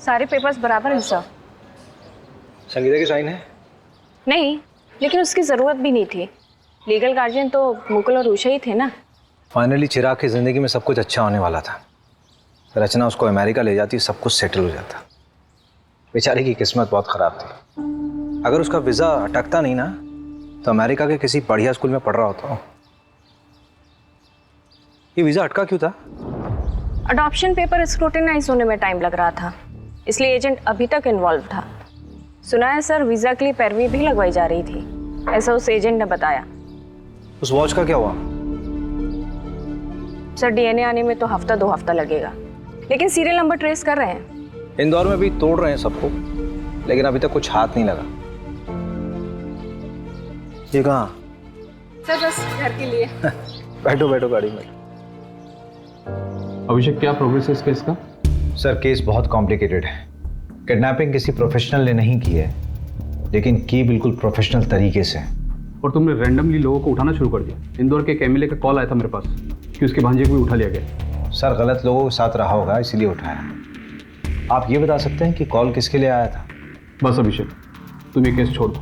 सारे पेपर्स बराबर हैं सर। संगीता की साइन है? नहीं, लेकिन उसकी ज़रूरत भी नहीं थी। लीगल गार्जियन तो मुकुल और उषा ही थे ना। फाइनली चिराग की ज़िंदगी में सब कुछ अच्छा होने वाला था। रचना उसको अमेरिका ले जाती, सब कुछ सेटल हो जाता। बेचारी की किस्मत बहुत ख़राब थी। अगर उसका वीज़ा अटकता नहीं ना तो अमेरिका के किसी बढ़िया स्कूल में पढ़ रहा होता। ये वीज़ा अटका क्यों था? अडॉप्शन पेपर स्क्रूटिनाइज होने में टाइम लग रहा था, इसलिए एजेंट अभी तक इन्वॉल्व था। सुना है सर वीज़ा के लिए पैरवी भी लगवाई जा रही थी, ऐसा उस एजेंट ने बताया। उस वॉच का क्या हुआ? सर डीएनए आने में तो हफ्ता 2 हफ्ता लगेगा, लेकिन सीरियल नंबर ट्रेस कर रहे हैं। इंदौर में भी तोड़ रहे हैं सबको, लेकिन अभी तक कुछ हाथ नहीं लगा। ये कहाँ? सर बस घर के लिए। बैठो बैठो गाड़ी में। अभिषेक, क्या प्रोग्रेस है इस केस का? सर केस बहुत कॉम्प्लिकेटेड है। किडनैपिंग किसी प्रोफेशनल ने नहीं की है, लेकिन की बिल्कुल प्रोफेशनल तरीके से। और तुमने रैंडमली लोगों को उठाना शुरू कर दिया। इंदौर के एक एमएलए का कॉल आया था मेरे पास कि उसके भांजे को भी उठा लिया गया। सर गलत लोगों के साथ रहा होगा, इसीलिए उठाया। आप ये बता सकते हैं कि कॉल किसके लिए आया था? बस अभिषेक, तुम ये केस छोड़ दो।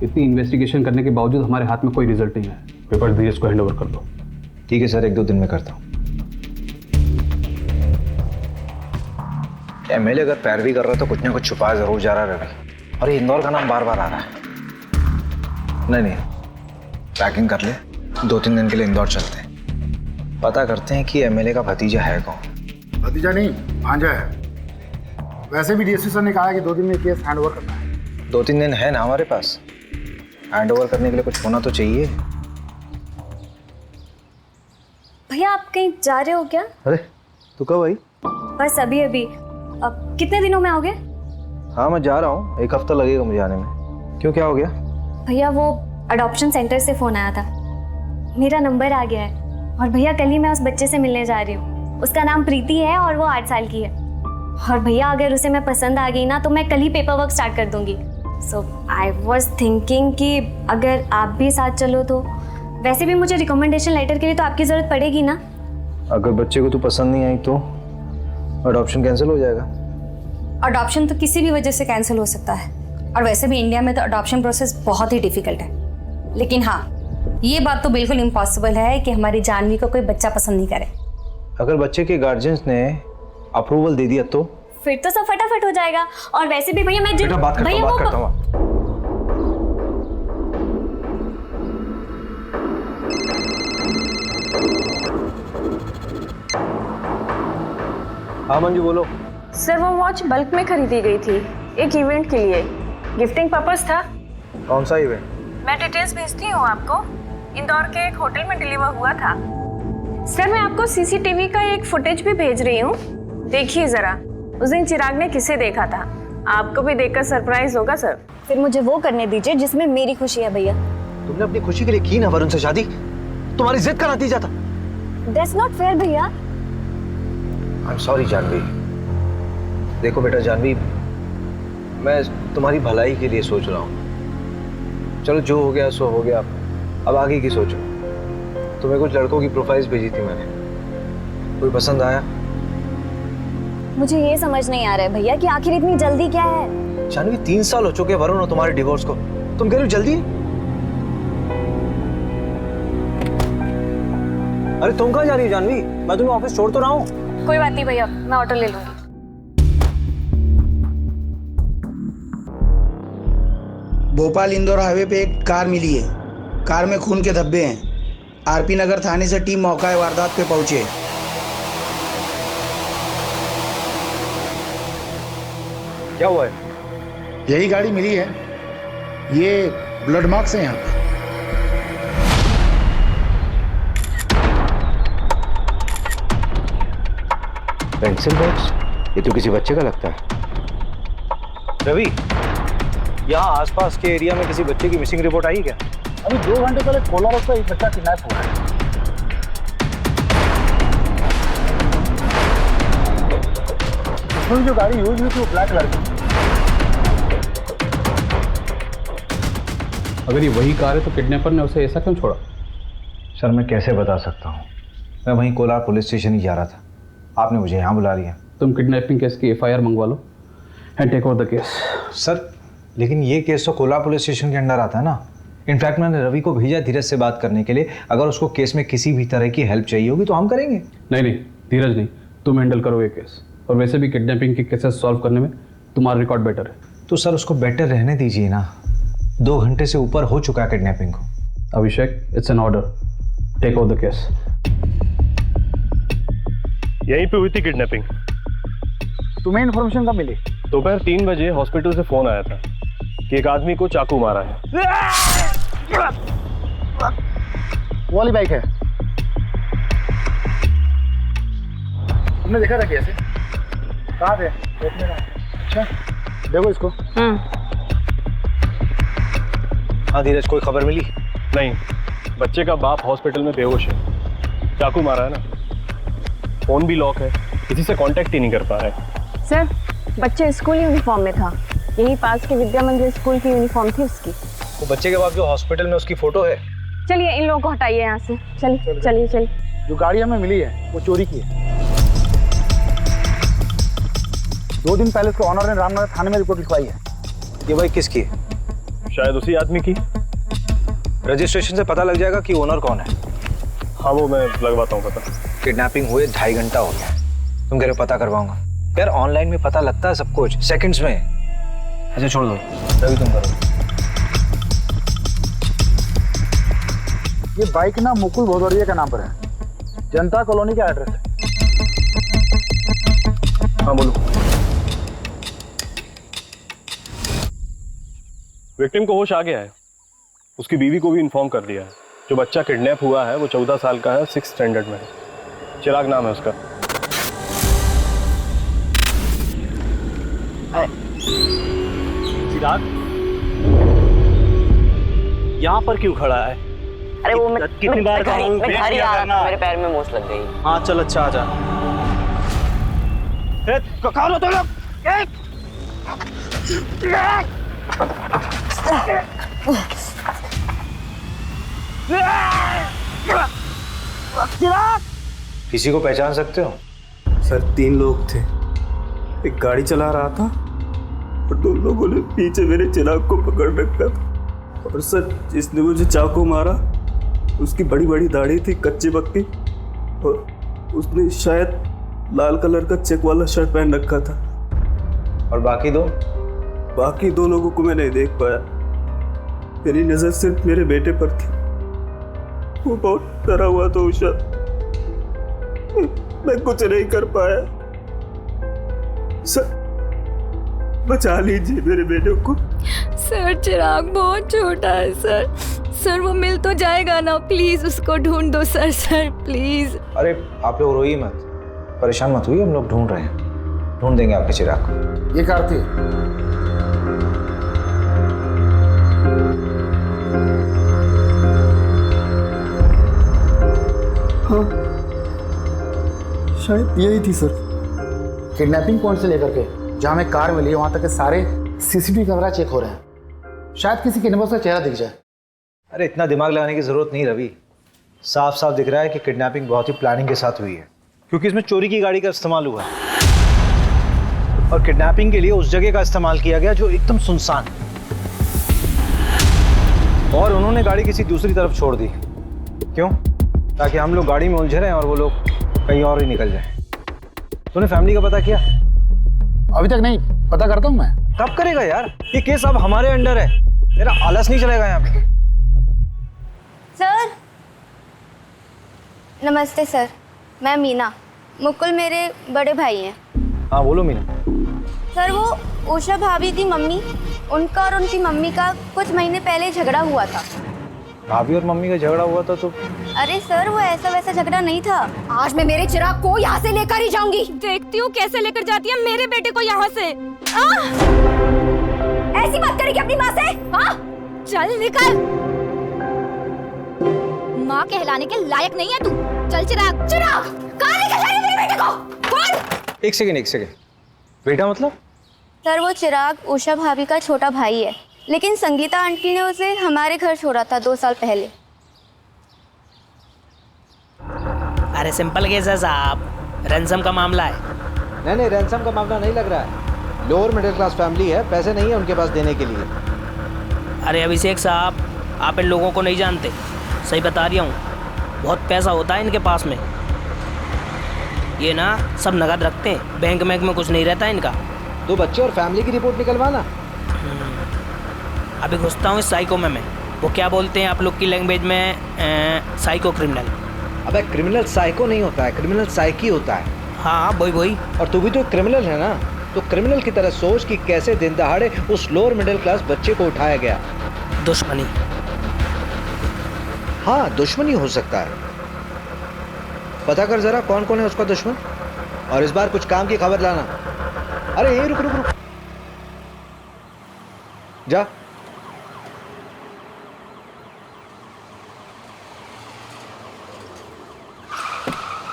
इतनी इन्वेस्टिगेशन करने के बावजूद हमारे हाथ में कोई रिजल्ट नहीं है। पेपर धीरज को हैंड ओवर कर दो। ठीक है सर, 1-2 दिन में करता हूँ। एमएलए अगर पैरवी कर रहा तो कुछ ना कुछ छुपा जरूर जा रहा है रवि। और ये इंदौर का नाम बार बार आ रहा है। नहीं, पैकिंग कर ले, 2-3 दिन के लिए इंदौर चलते हैं। पता करते हैं कि एमएलए का भतीजा है कौन। भतीजा नहीं, भांजा है। वैसे भी डीएसपी सर ने कहा है कि 2 दिन में केस हैंड ओवर करना है। 2-3 दिन है ना हमारे पास, हैंड ओवर करने के लिए कुछ होना तो चाहिए। भैया आप कहीं जा रहे हो क्या? अरे तू कब आई? बस अभी अभी। अब कितने दिनों में आओगे? हाँ मैं जा रहा हूँ, 1 हफ्ता लगेगा मुझे आने में। क्यों, क्या हो गया? भैया वो अडॉप्शन सेंटर से फ़ोन आया था, मेरा नंबर आ गया है। और भैया कल ही मैं उस बच्चे से मिलने जा रही हूँ। उसका नाम प्रीति है और वो 8 साल की है। और भैया अगर उसे मैं पसंद आ गई ना तो मैं कल ही पेपर वर्क स्टार्ट कर दूँगी। सो आई वॉज थिंकिंग कि अगर आप भी साथ चलो तो। वैसे भी मुझे रिकमेंडेशन लेटर के लिए तो आपकी ज़रूरत पड़ेगी ना। अगर बच्चे को तू पसंद नहीं आई तो अडॉप्शन कैंसिल हो जाएगा। अडॉप्शन तो किसी भी वजह से कैंसिल हो सकता है, और वैसे भी इंडिया में तो अडॉप्शन प्रोसेस बहुत ही डिफिकल्ट है। लेकिन हाँ, ये बात तो बिल्कुल इम्पॉसिबल है कि हमारी जानवी को कोई बच्चा पसंद नहीं करे। अगर बच्चे के गार्जियंस ने अप्रूवल दे दिया तो? फिर तो सब फटाफट हो जाएगा। और वैसे भी भैया मैं बेटा बात करता हूँ। हाँ मंजू बोलो। सर वो वॉच बल्क में खरीदी गई थी, एक इवेंट के लिए, गिफ्टिंग पर्पस था। कौन सा इवेंट? मैं डिटेल्स भेजती हूँ आपको। इंदौर के एक होटल में डिलीवर हुआ था। सर मैं आपको सीसीटीवी का एक फुटेज भी भेज रही हूँ, देखिए जरा। उस दिन चिराग ने किसे देखा था, आपको भी देखकर सरप्राइज होगा सर। फिर मुझे वो करने दीजिए जिसमें मेरी खुशी है भैया। तुमने अपनी खुशी के लिए की ना वरुण से शादी, तुम्हारी जिद का नतीजा था। दैट्स नॉट फेयर भैया। I am sorry Janhvi. देखो बेटा जानवी, मैं तुम्हारी भलाई के लिए सोच रहा हूँ। चलो जो हो गया सो हो गया, अब आगे की सोचो। तुम्हें कुछ लड़कों की प्रोफाइल्स भेजी थी मैंने, कोई पसंद आया? मुझे ये समझ नहीं आ रहा है भैया कि आखिर इतनी जल्दी क्या है। जानवी 3 साल हो चुके वरुण और तुम्हारे डिवोर्स को, तुम कह रही हो जल्दी? अरे तुम कहाँ जा रही हो जानवी? मैं तुम्हें ऑफिस छोड़ तो रहा हूँ। कोई बात नहीं भैया, मैं ऑटो ले लूंगी। भोपाल इंदौर हाईवे पे एक कार मिली है। कार में खून के धब्बे हैं। आरपी नगर थाने से टीम मौका वारदात पे पहुंचे। क्या हुआ है? यही गाड़ी मिली है, ये ब्लड मार्क्स हैं यहाँ पे। Pencil box? ये तो किसी बच्चे का लगता है। रवि, यहाँ आसपास के एरिया में किसी बच्चे की मिसिंग रिपोर्ट आई क्या? अभी 2 घंटे पहले कोला रोड का एक बच्चा किडनैप हुआ है। उसमें जो गाड़ी यूज हुई थी वो ब्लैक कलर की। अगर ये वही कार है तो किडनैपर ने उसे ऐसा क्यों छोड़ा? सर मैं कैसे बता सकता हूँ, मैं वहीं कोलार पुलिस स्टेशन ही जा रहा था, आपने मुझे यहाँ बुला लिया। तुम किडनैपिंग केस की FIR मंगवा लो। and take over the case. Sir लेकिन ये केस तो कोला पुलिस स्टेशन के अंडर आता है ना। इनफैक्ट मैंने रवि को भेजा धीरज से बात करने के लिए। अगर उसको केस में किसी भी तरह की हेल्प चाहिए होगी तो हम करेंगे। नहीं धीरज नहीं, तुम हैंडल करो ये केस। और वैसे भी किडनैपिंग के केसेस सॉल्व करने में तुम्हारा रिकॉर्ड बेटर है। तो सर उसको बेटर रहने दीजिए ना। 2 घंटे से ऊपर हो चुका है किडनैपिंग को। Abhishek, it's an order, take over the case. यहीं पे हुई थी किडनैपिंग। तुम्हें इन्फॉर्मेशन कब मिली? दोपहर 3 बजे हॉस्पिटल से फोन आया था कि एक आदमी को चाकू मारा है। वो वाली बाइक है, तुमने देखा था कैसे? कहाँ थे? देखने का। अच्छा देखो इसको। हाँ धीरज, कोई खबर मिली? नहीं, बच्चे का बाप हॉस्पिटल में बेहोश है, चाकू मारा है ना। फोन भी लॉक है, किसी से कांटेक्ट ही नहीं कर पा रहे। सर बच्चे स्कूल यूनिफॉर्म में था, यही पास के विद्या मंदिर स्कूल की यूनिफॉर्म थी उसकी। वो बच्चे के बाप जो हॉस्पिटल में उसकी फोटो है। चलिए इन लोगों को हटाइए यहाँ से। चलिए चलिए चलिए। जो गाड़ी हमें मिली है वो चोरी की है। 2 दिन पहले उसके ऑनर ने रामनगर थाने में रिपोर्ट लिखवाई है। ये बाइक किसकी है? शायद उसी आदमी की। रजिस्ट्रेशन से पता लग जाएगा कि ओनर कौन है। हाँ वो मैं लगवाता हूँ पता। किडनैपिंग हुए 2.5 घंटा हो गया, तुम कह रहे हो पता करवाऊंगा। यार ऑनलाइन में पता लगता है सब कुछ सेकंड्स में। अच्छा छोड़ दो, रवि तुम करो। ये बाइक ना मुकुल भदौरिया के नाम पर है, जनता कॉलोनी का एड्रेस है। हाँ बोलो। विक्टिम को होश आ गया है, उसकी बीवी को भी इन्फॉर्म कर दिया है। जो बच्चा किडनैप हुआ है वो 14 साल का है, 6th स्टैंडर्ड में है। चिराग नाम है उसका। चिराग यहाँ पर क्यों खड़ा है? अरे वो मैं कितनी बार कहा हूँ घर ही आ रहा, मेरे पैर में मोच लग गई। हाँ चल अच्छा आ जा। कौन हो तुम लोग? किसी को पहचान सकते हो? सर 3 लोग थे, एक गाड़ी चला रहा था और 2 लोगों ने पीछे मेरे चिराग को पकड़ रखा था। और सर जिसने मुझे चाकू मारा उसकी बड़ी बड़ी दाढ़ी थी, कच्ची पक्की, और उसने शायद लाल कलर का चेक वाला शर्ट पहन रखा था। और बाकी 2? बाकी 2 लोगों को मैं नहीं देख पाया, मेरी नजर सिर्फ मेरे बेटे पर थी। वो बहुत डरा हुआ था उषा, मैं कुछ नहीं कर पाया। सर बचा लीजिए मेरे बेटे को। सर चिराग बहुत छोटा है सर। सर वो मिल तो जाएगा ना, प्लीज उसको ढूंढ दो सर। Sir please. अरे आप लोग रोइए मत, परेशान मत हुई, हम लोग ढूंढ रहे हैं, ढूंढ देंगे आपके चिराग को। ये कार थी। हाँ शायद यही थी सर। किडनैपिंग पॉइंट से लेकर के जहाँ हमें कार मिली है वहाँ तक के सारे सीसीटीवी कैमरा चेक हो रहे हैं, शायद किसी किडनैपर का चेहरा दिख जाए। अरे इतना दिमाग लगाने की जरूरत नहीं रवि, साफ साफ दिख रहा है कि किडनैपिंग बहुत ही प्लानिंग के साथ हुई है, क्योंकि इसमें चोरी की गाड़ी का इस्तेमाल हुआ है और किडनैपिंग के लिए उस जगह का इस्तेमाल किया गया जो एकदम सुनसान है, और उन्होंने गाड़ी किसी दूसरी तरफ छोड़ दी। क्यों? ताकि हम लोग गाड़ी में उलझे रहें और वो लोग कहीं और ही निकल जाएं। तूने फैमिली का पता किया? अभी तक नहीं, पता करता हूँ मैं। कब करेगा यार, ये केस अब हमारे अंडर है, तेरा आलस नहीं चलेगा यहाँ पे। सर नमस्ते सर, मैं मीना, मुकुल मेरे बड़े भाई हैं। हाँ बोलो मीना। सर वो उषा भाभी की मम्मी, उनका और उनकी मम्मी का कुछ महीने पहले झगड़ा हुआ था। भाभी और मम्मी का झगड़ा हुआ था तो? अरे सर वो ऐसा वैसा झगड़ा नहीं था। आज मैं मेरे चिराग को यहाँ से लेकर ही जाऊंगी। देखती हूँ कैसे लेकर जाती है मेरे बेटे को यहाँ से। ऐसी बात करेगी अपनी माँ से? हाँ चल निकल, माँ कहलाने के लायक नहीं है तू। चल चिराग। चिराग कहाँ लेकर जा रही है मेरे बेटे को? कौन? एक सेकेंड, बेटा मतलब? सर वो चिराग उषा भाभी का छोटा भाई है, लेकिन संगीता आंटी ने उसे हमारे घर छोड़ा था 2 साल पहले। अरे सिंपल केस है साहब, रैंसम का मामला है। नहीं रैंसम का मामला नहीं लग रहा है, लोअर मिडिल क्लास फैमिली है, पैसे नहीं है उनके पास देने के लिए। अरे अभिषेक साहब, आप इन लोगों को नहीं जानते, सही बता रहा हूँ, बहुत पैसा होता है इनके पास में। ये ना सब नगद रखते हैं, बैंक में कुछ नहीं रहता इनका। दो बच्चे और फैमिली की रिपोर्ट निकलवाना। अभी घुसता हूँ इस साइको में मैं। वो क्या बोलते हैं आप लोग की लैंग्वेज में, साइको क्रिमिनल। अबे क्रिमिनल साइको नहीं होता है, क्रिमिनल साइकी होता है। हाँ वही। और तू भी तो क्रिमिनल है ना, तो क्रिमिनल की तरह सोच कि कैसे दिन दहाड़े उस लोअर मिडिल क्लास बच्चे को उठाया गया। दुश्मनी। हाँ दुश्मनी हो सकता है। पता कर जरा कौन कौन है उसका दुश्मन, और इस बार कुछ काम की खबर लाना। अरे यही रुक जा।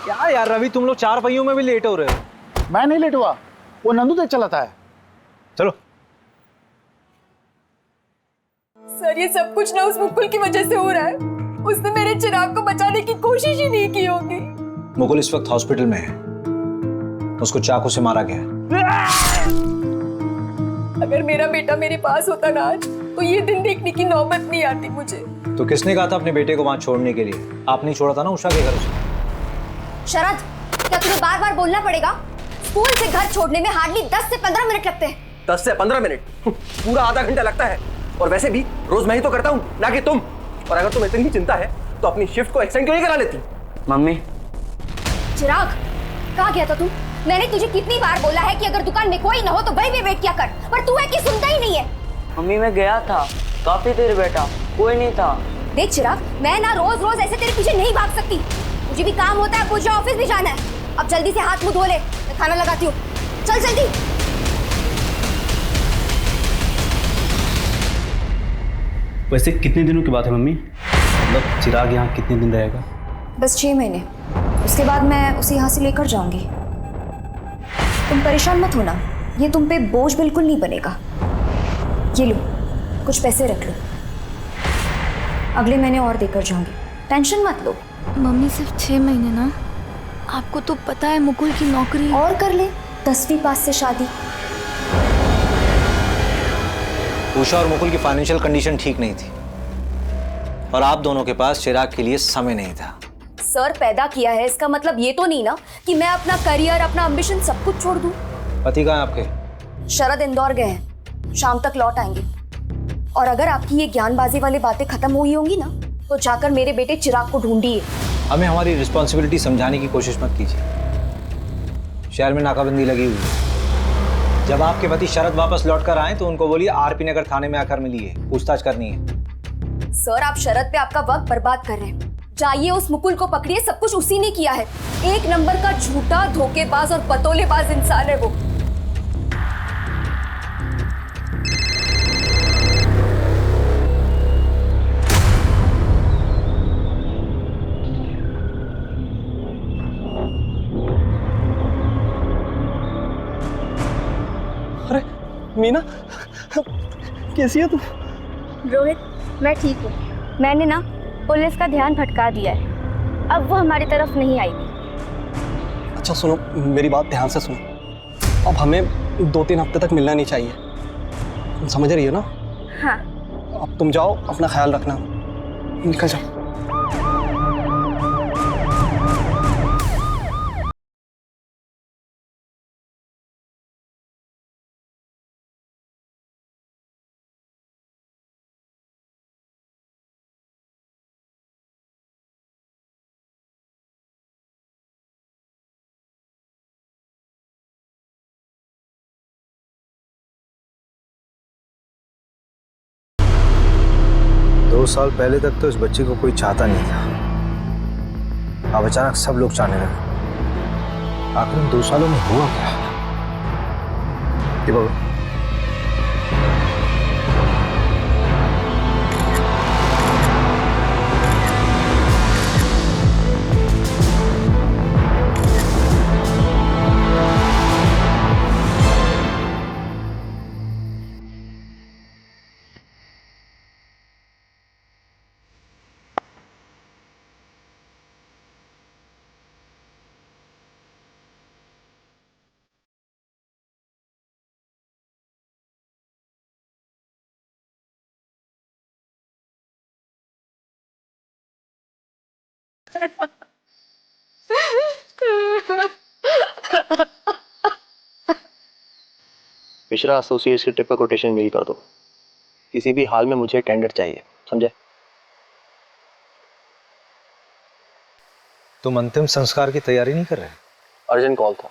क्या यार रवि, तुम लोग चार पहियों में भी लेट हो रहे हो। मैं नहीं लेट हुआ, वो नंदू तक चलाता है। चलो। सर ये सब कुछ ना उस मुकुल की वजह से हो रहा है। उसने मेरे चिराग को बचाने की कोशिश ही नहीं की होगी। मुकुल इस वक्त हॉस्पिटल में है, उसको चाकू से मारा गया है। अगर मेरा बेटा मेरे पास होता ना आज, तो ये दिन देखने की नौबत नहीं आती मुझे। तो किसने कहा था अपने बेटे को वहां छोड़ने के लिए? आपने छोड़ा था ना उषा के घर उसे। शरद, क्या तुम्हें बार बार बोलना पड़ेगा? स्कूल से घर छोड़ने में हार्डली 10 से 15 मिनट लगते हैं। 10 से 15 मिनट? पूरा आधा घंटा लगता है। और वैसे भी रोज मैं ही तो करता हूँ, ना कि तुम। और अगर तुम्हें इतनी चिंता है तो अपनी शिफ्ट को एक्सटेंड क्यों नहीं करा लेती? मम्मी। चिराग, कहाँ गया था तू? मैंने तुझे कितनी बार बोला है कि अगर दुकान में कोई ना हो तो वहीं पे वेट किया कर, पर तू है कि सुनता ही नहीं है। मम्मी मैं गया था, काफी देर बैठा, कोई नहीं था। देख चिराग, मैं ना रोज रोज ऐसे तेरे पीछे नहीं भाग सकती। मुझे भी काम होता है, मुझे ऑफिस भी जाना है। अब जल्दी से हाथ मुंह धो ले, मैं खाना लगाती हूँ। चल जल्दी। वैसे कितने दिनों की बात है मम्मी? मतलब चिराग यहाँ कितने दिन रहेगा? बस 6 महीने, उसके बाद मैं उसे यहाँ से लेकर जाऊंगी। तुम परेशान मत होना, ये तुम पे बोझ बिल्कुल नहीं बनेगा। ये लो, कुछ पैसे रख लो, अगले महीने और देकर जाऊंगी, टेंशन मत लो। मम्मी सिर्फ 6 महीने ना, आपको तो पता है मुकुल की नौकरी। और कर ले 10वीं पास से शादी। उषा और मुकुल की फाइनेंशियल कंडीशन ठीक नहीं थी, और आप दोनों के पास चिराग के लिए समय नहीं था। सर पैदा किया है, इसका मतलब ये तो नहीं ना कि मैं अपना करियर, अपना एम्बिशन सब कुछ छोड़ दूं। पति कहाँ है आपके? शरद इंदौर गए हैं, शाम तक लौट आएंगे। और अगर आपकी ये ज्ञानबाजी वाली बातें खत्म हुई होंगी ना, तो जाकर मेरे बेटे चिराग को ढूंढिए। हमें हमारी रिस्पॉन्सिबिलिटी समझाने की कोशिश मत कीजिए। शहर में नाकाबंदी लगी हुई है। जब आपके पति शरद वापस लौट कर आए तो उनको बोलिए आरपी नगर थाने में आकर मिलिए, पूछताछ करनी है। सर आप शरद पे आपका वक्त बर्बाद कर रहे हैं। जाइए उस मुकुल को पकड़िए, सब कुछ उसी ने किया है। एक नंबर का झूठा, धोखेबाज और पतोलेबाज इंसान है वो। अरे मीना, कैसी है तू? रोहित, मैं ठीक हूँ। मैंने ना पुलिस का ध्यान भटका दिया है, अब वो हमारी तरफ नहीं आएगी। अच्छा सुनो, मेरी बात ध्यान से सुनो। अब हमें 2-3 हफ्ते तक मिलना नहीं चाहिए, तुम समझ रही हो ना? हाँ। अब तुम जाओ, अपना ख्याल रखना, निकल जाओ। दो साल पहले तक तो इस बच्चे को कोई चाहता नहीं था, अब अचानक सब लोग चाहने लगे। आखिर इन 2 सालों में हुआ क्या? ये बाबू मिश्रा एसोसिएट्स की ट्रिप का कोटेशन मेल कर दो। किसी भी हाल में मुझे टेंडर चाहिए, समझे? तुम अंतिम संस्कार की तैयारी नहीं कर रहे? अर्जेंट कॉल था,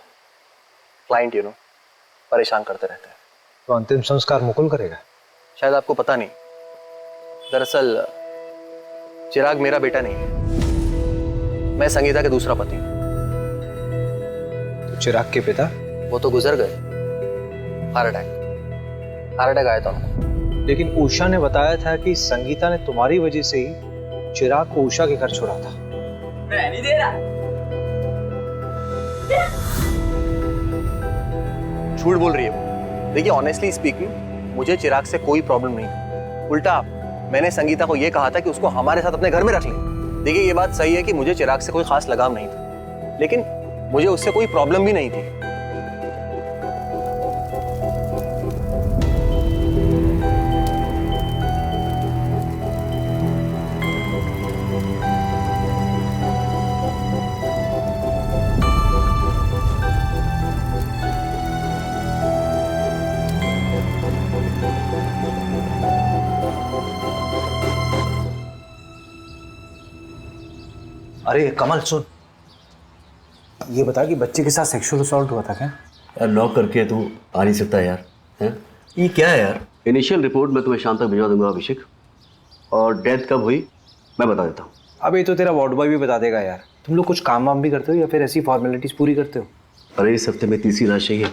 क्लाइंट परेशान करते रहते हैं। तो अंतिम संस्कार मुकुल करेगा? शायद आपको पता नहीं, दरअसल चिराग मेरा बेटा नहीं है, मैं संगीता के दूसरा पति हूं। तो चिराग के पिता? वो तो गुजर गए, हार्ट अटैक आया था उनको। लेकिन उषा ने बताया था कि संगीता ने तुम्हारी वजह से ही चिराग को उषा के घर छोड़ा था। मैं नहीं दे रहा। झूठ बोल रही है वो। देखिए ऑनेस्टली स्पीकिंग, मुझे चिराग से कोई प्रॉब्लम नहीं। उल्टा मैंने संगीता को यह कहा था कि उसको हमारे साथ अपने घर में रख लें। देखिए ये बात सही है कि मुझे चिराग से कोई खास लगाव नहीं था, लेकिन मुझे उससे कोई प्रॉब्लम भी नहीं थी। अरे कमल सुन, ये बता कि बच्चे के साथ सेक्सुअल असॉल्ट हुआ था क्या? यार लॉक करके तू आ नहीं सकता यार, हैं? ये क्या है यार? इनिशियल रिपोर्ट मैं तुम्हें शाम तक भिजवा दूंगा अभिषेक, और डेथ कब हुई मैं बता देता हूँ। अब ये तो तेरा वार्ड बॉय भी बता देगा यार। तुम लोग कुछ काम वाम भी करते हो या फिर ऐसी फॉर्मेलिटीज पूरी करते हो? अरे इस हफ्ते में तीसरी लाश चाहिए।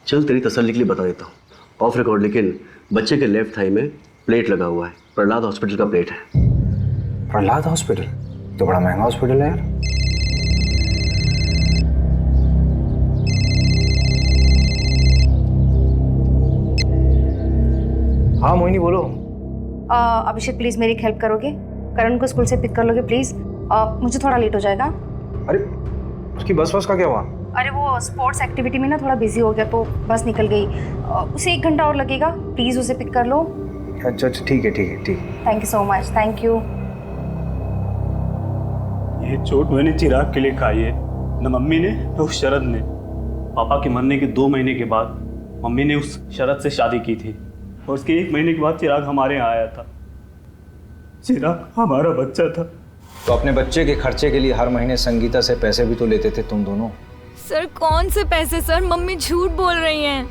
चल तेरी तसल्ली के लिए बता देता हूँ ऑफ रिकॉर्ड, लेकिन बच्चे के लेफ्ट थाई में प्लेट लगा हुआ है। प्रहलाद हॉस्पिटल का प्लेट है। प्रहलाद हॉस्पिटल तो बड़ा महंगा हॉस्पिटल है यार। हाँ मोहिनी बोलो। अभिषेक प्लीज़ मेरी हेल्प करोगे? करण को स्कूल से पिक कर लोगे प्लीज़? मुझे थोड़ा लेट हो जाएगा। अरे उसकी बस का क्या हुआ? अरे वो स्पोर्ट्स एक्टिविटी में ना थोड़ा बिजी हो गया तो बस निकल गई। उसे 1 घंटा और लगेगा, प्लीज़ उसे पिक कर लो। अच्छा ठीक है। Thank you so much. Thank you. ये चोट मैंने चिराग के लिए खाई है, न मम्मी ने न उस शरद ने। पापा के मरने के 2 महीने के बाद मम्मी ने उस शरद से शादी की थी, और उसके 1 महीने के बाद चिराग हमारे यहाँ आया था। चिराग हमारा बच्चा था। तो अपने बच्चे के खर्चे के लिए हर महीने संगीता से पैसे भी तो लेते थे तुम दोनों। सर कौन से पैसे सर? मम्मी झूठ बोल रही हैं।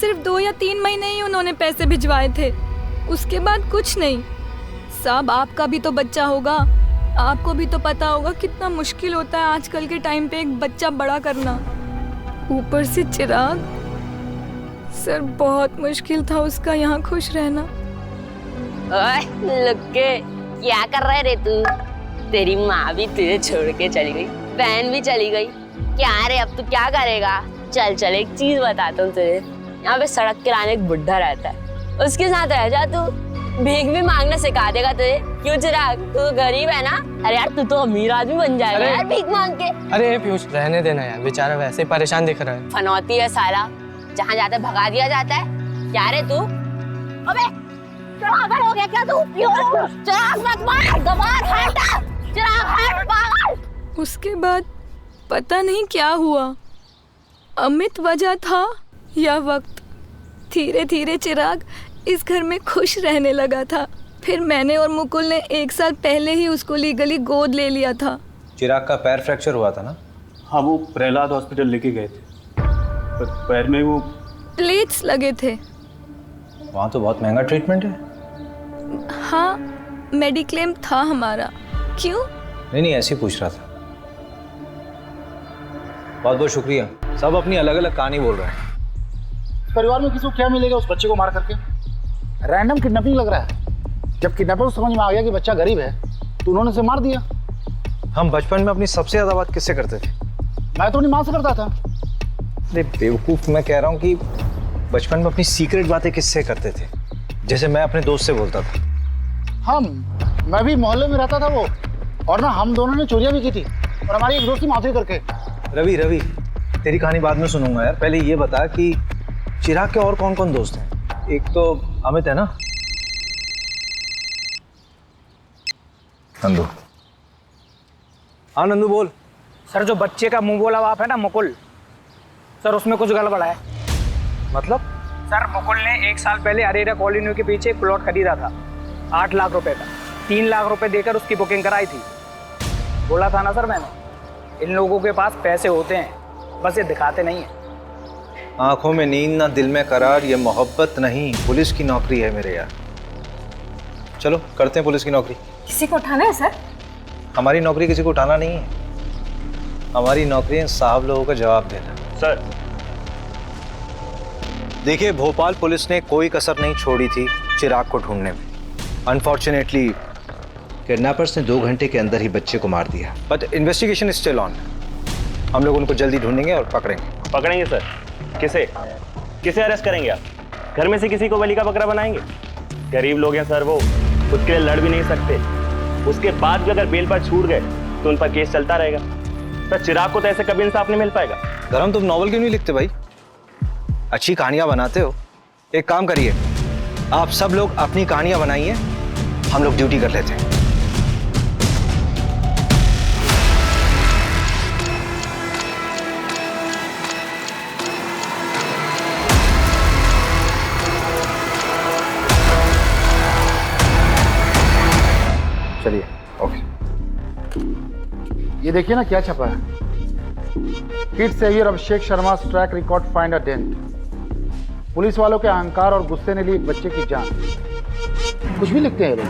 सिर्फ 2 या 3 महीने ही उन्होंने पैसे भिजवाए थे, उसके बाद कुछ नहीं। साहब आपका भी तो बच्चा होगा, आपको भी तो पता होगा कितना मुश्किल होता है आजकल के टाइम पे एक बच्चा बड़ा करना, ऊपर से चिराग। सर बहुत मुश्किल था उसका यहाँ खुश रहना। ओए लुक्के, क्या कर रहे रे तू? तेरी माँ भी तुझे छोड़ के चली गई, बहन भी चली गई। क्या रे अब तू क्या करेगा? चल एक चीज बताता हूँ तुझे। यहाँ पे सड़क किनारे एक बुढ़ा रहता है, उसके साथ रह जा तू, भीख भी मांगना सिखा देगा तुझे। क्यों चिराग, तू तो गरीब है ना? अरे यार तू तो अमीर आदमी बन जाएगा यार भीख मांग के। अरे पीयूष रहने देना यार, बेचारा वैसे ही परेशान दिख रहा है। फनौती है साला, जहाँ जाता है भगा दिया जाता है। क्या रे तू? अबे पागल हो गया क्या तू? चिराग मत मार, गवार हटा, चिराग हट पागल। उसके बाद पता नहीं क्या हुआ, अमित वजह था या वक्त, धीरे धीरे चिराग इस घर में खुश रहने लगा था। फिर मैंने और मुकुल ने 1 साल पहले ही उसको लीगली गोद ले लिया था। चिराग का पैर फ्रैक्चर हुआ था ना? हाँ वो प्रहलाद हॉस्पिटल लेके गए थे, पर पैर में वो प्लेट्स लगे थे। वहाँ तो बहुत महंगा ट्रीटमेंट है। हाँ मेडिक्लेम था हमारा। क्यों? नहीं ऐसे ही पूछ रहा था। बहुत बहुत शुक्रिया। सब अपनी अलग अलग कहानी बोल रहे हैं। परिवार में किसी को क्या मिलेगा उस बच्चे को मार करके? रैंडम किडनैपिंग लग रहा है। जब किडनैपर को समझ में आ गया कि बच्चा गरीब है तो उन्होंने उसे मार दिया। हम बचपन में अपनी सबसे ज्यादा बात किससे करते थे? मैं तो अपनी माँ से करता था। अरे बेवकूफ, मैं कह रहा हूँ कि बचपन में अपनी सीक्रेट बातें किससे करते थे? जैसे मैं अपने दोस्त से बोलता था। मैं भी मोहल्ले में रहता था वो, और ना हम दोनों ने चोरियां भी की थी, और हमारी एक दोस्त की माधुरी करके। रवि तेरी कहानी बाद में सुनूंगा यार, पहले ये बता कि चिराग के और कौन कौन दोस्त हैं? एक तो अमित है ना? नंदू हाँ नंदू बोल। सर जो बच्चे का मुंह बोला बाप है ना मुकुल, सर उसमें कुछ गड़बड़ है। मतलब? सर मुकुल ने 1 साल पहले अरेरा कॉलोनी के पीछे एक प्लॉट खरीदा था 8 लाख रुपए का। 3 लाख रुपए देकर उसकी बुकिंग कराई थी। बोला था ना सर मैंने, इन लोगों के पास पैसे होते हैं, बस ये दिखाते नहीं है। आंखों में नींद ना दिल में करार, ये मोहब्बत नहीं पुलिस की नौकरी है मेरे यार। चलो करते हैं पुलिस की नौकरी। किसी को उठाना है सर? हमारी नौकरी किसी को उठाना नहीं है, हमारी नौकरी है साहब लोगों का जवाब देना। सर देखिए, भोपाल पुलिस ने कोई कसर नहीं छोड़ी थी चिराग को ढूंढने में। अनफॉर्चुनेटली किडनैपर्स ने 2 घंटे के अंदर ही बच्चे को मार दिया, but investigation is still on. हम लोग उनको जल्दी ढूंढेंगे और पकड़ेंगे। पकड़ेंगे सर? किसे किसे अरेस्ट करेंगे आप? घर में से किसी को बलि का बकरा बनाएंगे? गरीब लोग हैं सर, वो खुद के लिए लड़ भी नहीं सकते। उसके बाद भी अगर बेल पर छूट गए तो उन पर केस चलता रहेगा। सर चिराग को तो ऐसे कभी इंसाफ नहीं मिल पाएगा। धर्म, तुम नॉवल क्यों नहीं लिखते भाई? अच्छी कहानियां बनाते हो। एक काम करिए, आप सब लोग अपनी कहानियां बनाइए, हम लोग ड्यूटी कर लेते हैं। चलिए, ओके। ये देखिए ना क्या छपा है, kid saviour Abhishek Sharma track record find a dent. Police वालों के अहंकार और गुस्से ने ली एक बच्चे की जान। कुछ भी लिखते हैं ये लोग।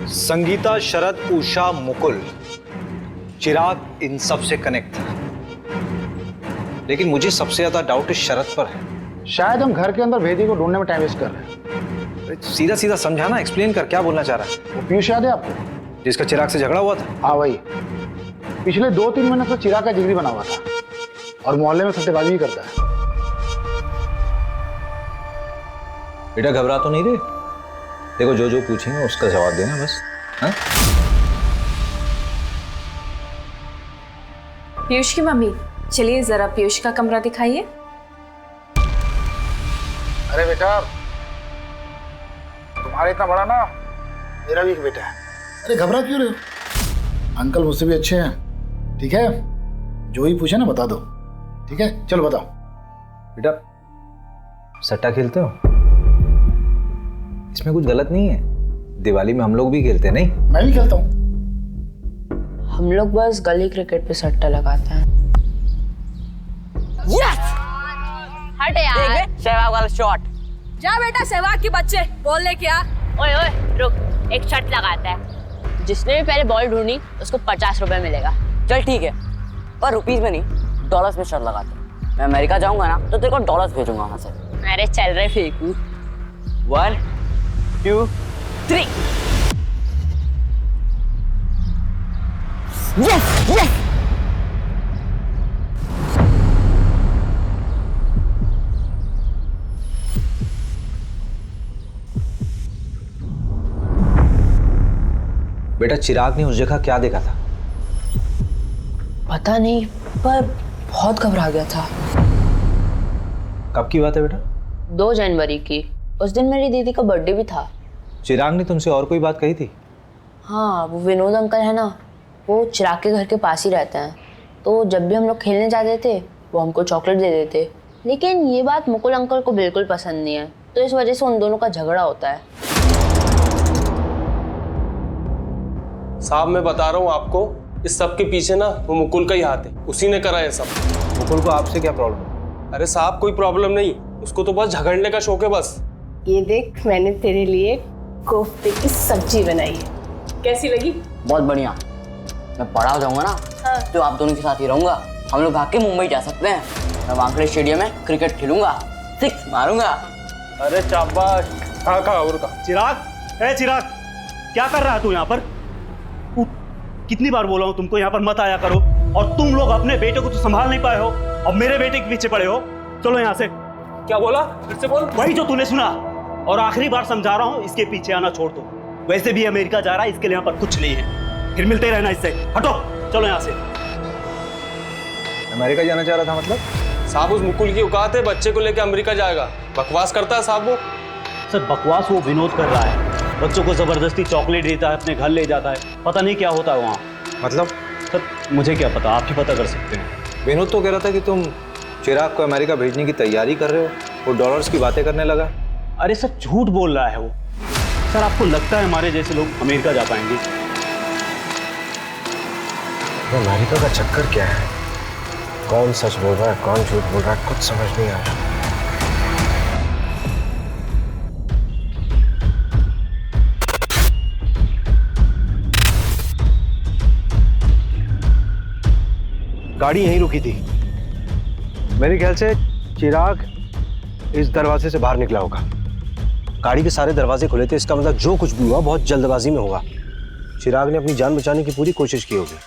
संगीता, शरद, उषा, मुकुल, चिराग इन सब से कनेक्ट था, लेकिन मुझे सबसे ज्यादा डाउट शरद पर है। शायद हम घर के अंदर भेदी को ढूंढने में टाइम वेस्ट कर रहे हैं। सीधा सीधा समझाना, एक्सप्लेन कर, क्या बोलना चाह रहा है? वो पीयूष याद है आपको, जिसका चिराग से झगड़ा हुआ था? हाँ वही। पिछले 2-3 महीने से चिराग का जिगरी बना हुआ था और मोहल्ले में सट्टेबाजी भी करता है। बेटा घबरा तो नहीं रहे? देखो जो जो पूछेंगे उसका जवाब देना बस। हाँ? पीयूष की मम्मी, चलिए जरा पीयूष का कमरा दिखाइए। अरे बेटा, तुम्हारा इतना बड़ा ना, मेरा भी एक बेटा है। अरे घबरा क्यों रहे हो? अंकल मुझसे भी अच्छे हैं, ठीक है? जो ही पूछे ना बता दो, ठीक है? चलो बताओ। बेटा सट्टा खेलते हो? इसमें कुछ गलत नहीं है, दिवाली में हम लोग भी खेलते हैं। नहीं, मैं भी खेलता हूँ। हम लोग बस गली क्रिकेट पे सट्टा लगाते हैं। यस! हट यार, सहवाग वाला शॉट। जा बेटा सहवाग के बच्चे, बॉल लेके आ। ओए ओए रुक, एक शर्त लगाता है, जिसने भी पहले बॉल ढूंढी उसको 50 रुपए मिलेगा। चल ठीक है, पर रुपीज में नहीं, डॉलर्स में शर्त लगाते। मैं अमेरिका जाऊंगा ना तो तेरे को डॉलर्स भेजूंगा वहां से। अरे चल रहे फेंकू। 1 2 3। Yes yes. बेटा चिराग ने उस जगह क्या देखा था? पता नहीं, पर बहुत घबरा गया था। कब की बात है बेटा? 2 जनवरी की। उस दिन मेरी दीदी का बर्थडे भी था। चिराग ने तुमसे और कोई बात कही थी? हाँ, वो विनोद अंकल है ना, वो चिराग के घर के पास ही रहते हैं। तो जब भी हम लोग खेलने जाते थे वो हमको चॉकलेट दे देते। लेकिन ये बात मुकुल अंकल को बिल्कुल पसंद नहीं है, तो इस वजह से उन दोनों का झगड़ा होता है। साहब मैं बता रहा हूँ आपको, इस सब के पीछे ना वो मुकुल का ही हाथ है, उसी ने करा है सब। मुकुल को आपसे क्या प्रॉब्लम? अरे साहब कोई प्रॉब्लम नहीं, उसको तो बस झगड़ने का शौक है बस। ये देख, मैंने तेरे लिए कोफ्ते की सब्जी बनाई है, कैसी लगी? बहुत बढ़िया। मैं बड़ा हो जाऊंगा ना तो आप दोनों के साथ ही रहूंगा। हम लोग भाग के मुंबई जा सकते हैं। मैं वानखेड़े स्टेडियम में क्रिकेट खेलूंगा, 6 मारूंगा। अरे शाबाश। कहाँ और का चिराग, ए चिराग, क्या कर रहा है तू यहाँ पर? कितनी बार बोला हूँ तुमको यहाँ पर मत आया करो, और तुम लोग अपने बेटे को तो संभाल नहीं पाए हो, अब मेरे बेटे के पीछे पड़े हो। चलो यहाँ से। क्या बोला? फिर से बोल। वही जो तूने सुना, और आखिरी बार समझा रहा हूँ, इसके पीछे आना छोड़ दो। वैसे भी अमेरिका जा रहा है, इसके लिए यहाँ पर कुछ नहीं है, फिर मिलते रहना इससे। हटो, चलो यहाँ से। अमेरिका जाना चाह रहा था मतलब? साहब उस मुकुल की औकात है, बच्चे को लेकर अमेरिका जाएगा। बकवास करता है साहब वो। सर बकवास वो विनोद कर रहा है। बच्चों को जबरदस्ती चॉकलेट देता है, अपने घर ले जाता है, पता नहीं क्या होता है वहाँ। मतलब सर मुझे क्या पता, आप ही पता कर सकते हैं। विनोद तो कह रहा था कि तुम चिराग को अमेरिका भेजने की तैयारी कर रहे हो, वो डॉलर्स की बातें करने लगा। अरे सर झूठ बोल रहा है वो। सर आपको लगता है हमारे जैसे लोग अमेरिका जा पाएंगे? अमेरिका का चक्कर क्या है? कौन सच बोल रहा है, कौन झूठ बोल रहा है, कुछ समझ नहीं आ रहा। गाड़ी यहीं रुकी थी। मेरे ख्याल से चिराग इस दरवाजे से बाहर निकला होगा। गाड़ी के सारे दरवाजे खुले थे, इसका मतलब जो कुछ भी हुआ बहुत जल्दबाजी में हुआ। चिराग ने अपनी जान बचाने की पूरी कोशिश की होगी।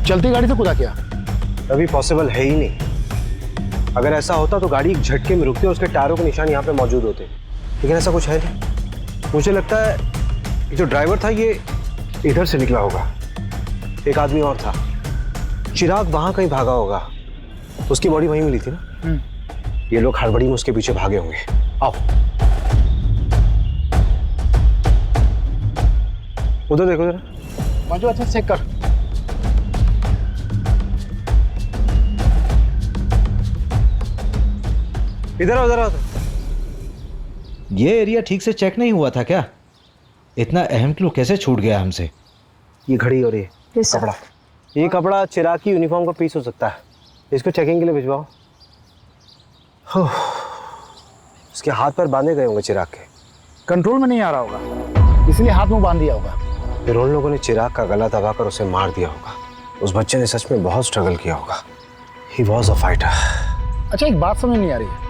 चलती गाड़ी से कूदा क्या? अभी पॉसिबल है ही नहीं। अगर ऐसा होता तो गाड़ी एक झटके में रुकती और उसके टायरों के निशान यहाँ पे मौजूद होते, लेकिन ऐसा कुछ है नहीं। मुझे लगता है जो ड्राइवर था ये इधर से निकला होगा। एक आदमी और था, चिराग वहां कहीं भागा होगा। उसकी बॉडी वहीं मिली थी ना। ये लोग हड़बड़ी में उसके पीछे भागे होंगे। आओ उधर देखो जरा। मंजू अच्छा चेक कर। इधर आओ, इधर आओ। ये एरिया ठीक से चेक नहीं हुआ था क्या? इतना अहम क्लू कैसे छूट गया हमसे? ये घड़ी और ये कपड़ा, ये कपड़ा चिराग की यूनिफॉर्म का पीस हो सकता है। इसको चेकिंग के लिए भिजवाओ। उसके हाथ पर बांधे गए होंगे चिराग के। कंट्रोल में नहीं आ रहा होगा, इसलिए हाथ में बांध दिया होगा। फिर उन लोगों ने चिराग का गला दबाकर उसे मार दिया होगा। उस बच्चे ने सच में बहुत स्ट्रगल किया होगा। He was a fighter। अच्छा एक बात समझ नहीं आ रही है,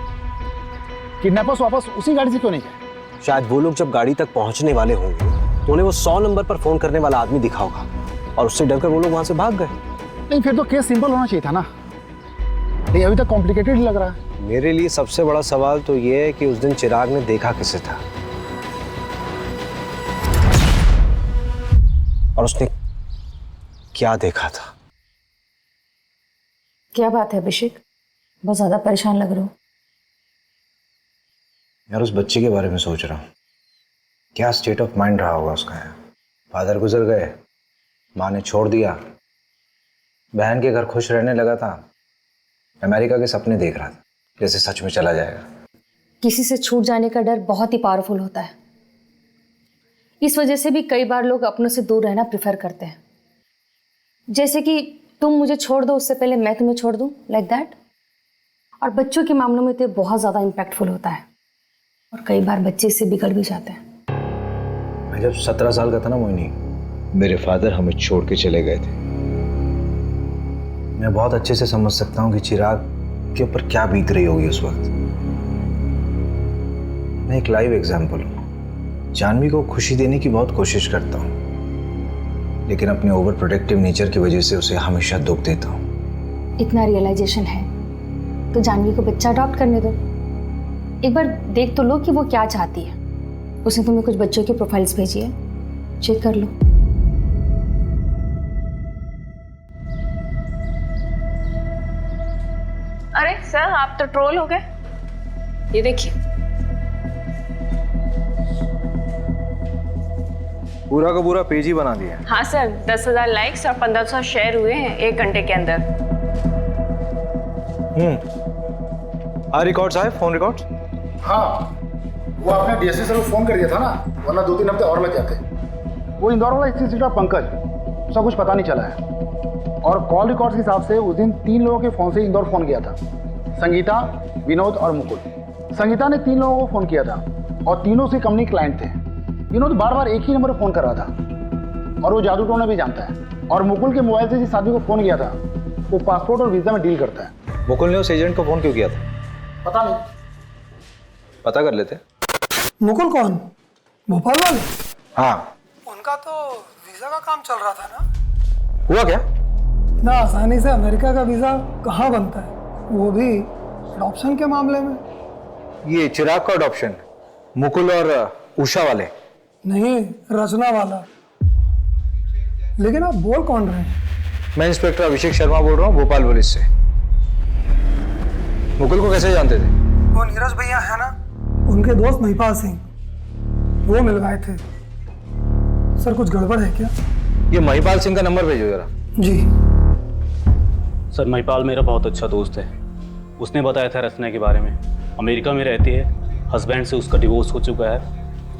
किडनैपर्स वापस उसी गाड़ी से क्यों नहीं गए? शायद वो लोग जब गाड़ी तक पहुंचने वाले होंगे तो उन्हें वो 100 नंबर पर फोन करने वाला आदमी दिखा होगा और उससे डरकर वो लोग वहां से भाग गए। नहीं फिर तो केस सिंपल होना चाहिए था ना। ये अभी तक कॉम्प्लिकेटेड ही लग रहा है। मेरे लिए सबसे बड़ा सवाल तो ये है कि उस दिन चिराग ने देखा किसे था और उसने क्या देखा था। क्या बात है अभिषेक, बहुत ज्यादा परेशान लग रहे हो। यार उस बच्चे के बारे में सोच रहा हूँ, क्या स्टेट ऑफ माइंड रहा होगा उसका। फादर गुजर गए, माँ ने छोड़ दिया, बहन के घर खुश रहने लगा था, अमेरिका के सपने देख रहा था जैसे सच में चला जाएगा। किसी से छूट जाने का डर बहुत ही पावरफुल होता है। इस वजह से भी कई बार लोग अपनों से दूर रहना प्रेफर करते हैं। जैसे कि तुम मुझे छोड़ दो उससे पहले मैं तुम्हें छोड़ दूं, लाइक दैट। और बच्चों के मामलों में तो बहुत ज़्यादा इम्पैक्टफुल होता है और कई बार बच्चे इससे बिगड़ भी जाते हैं। मैं जब 17 साल का था ना मोहिनी, मेरे फादर हमें छोड़ के चले गए थे। मैं बहुत अच्छे से समझ सकता हूँ कि चिराग के ऊपर क्या बीत रही होगी उस वक्त। मैं एक लाइव एग्जाम्पल हूँ। जानवी को खुशी देने की बहुत कोशिश करता हूँ, लेकिन अपने ओवर प्रोटेक्टिव नेचर की वजह से उसे हमेशा दुख देता हूँ। इतना रियलाइजेशन है तो जानवी को बच्चा अडॉप्ट करने दो। एक बार देख तो लो कि वो क्या चाहती है। उसने तुम्हें कुछ बच्चों की प्रोफाइल्स भेजी है, चेक कर लो। अरे सर आप तो ट्रोल हो गए। ये देखिए, पूरा का पूरा पेज ही बना दिया। हाँ सर, 10,000 लाइक्स और 1500 शेयर हुए हैं 1 घंटे के अंदर। रिकॉर्ड्स आए, फोन रिकॉर्ड्स। हाँ वो आपने डीएसपी सर को फोन कर दिया था ना, वरना 2-3 हफ्ते और लग जाते। वो इंदौर वाला इंस्टीट्यूट पंकज, उसका कुछ पता नहीं चला है। और कॉल रिकॉर्ड्स के हिसाब से उस दिन 3 लोगों के फ़ोन से इंदौर फ़ोन किया था, संगीता, विनोद और मुकुल। संगीता ने 3 लोगों को फ़ोन किया था और तीनों से कंपनी क्लाइंट थे। विनोद बार बार एक ही नंबर पर फ़ोन कर रहा था और वो जादू टोना भी जानता है। और मुकुल के मोबाइल से जिस आदमी को फ़ोन किया था वो पासपोर्ट और वीज़ा में डील करता है। मुकुल ने उस एजेंट को फ़ोन क्यों किया था? पता नहीं, पता कर लेते। मुकुल कौन? भोपाल वाले? हाँ, उनका तो वीजा का काम चल रहा था ना। हुआ क्या? इतना आसानी से अमेरिका का वीजा कहाँ बनता है, वो भी अडॉप्शन के मामले में। ये चिराग का अडॉप्शन मुकुल और उषा वाले? नहीं, रचना वाला। लेकिन आप बोल कौन रहे हैं? मैं इंस्पेक्टर अभिषेक शर्मा बोल रहा हूँ, भोपाल पुलिस से। मुकुल को कैसे जानते थे? वो नीरज भैया है ना, उनके दोस्त महिपाल सिंह। वो मिलवाए थे। सर कुछ गड़बड़ है क्या? ये महिपाल सिंह का नंबर भेजो जरा। जी सर महिपाल मेरा बहुत अच्छा दोस्त है। उसने बताया था रचना के बारे में। अमेरिका में रहती है, हस्बैंड से उसका डिवोर्स हो चुका है,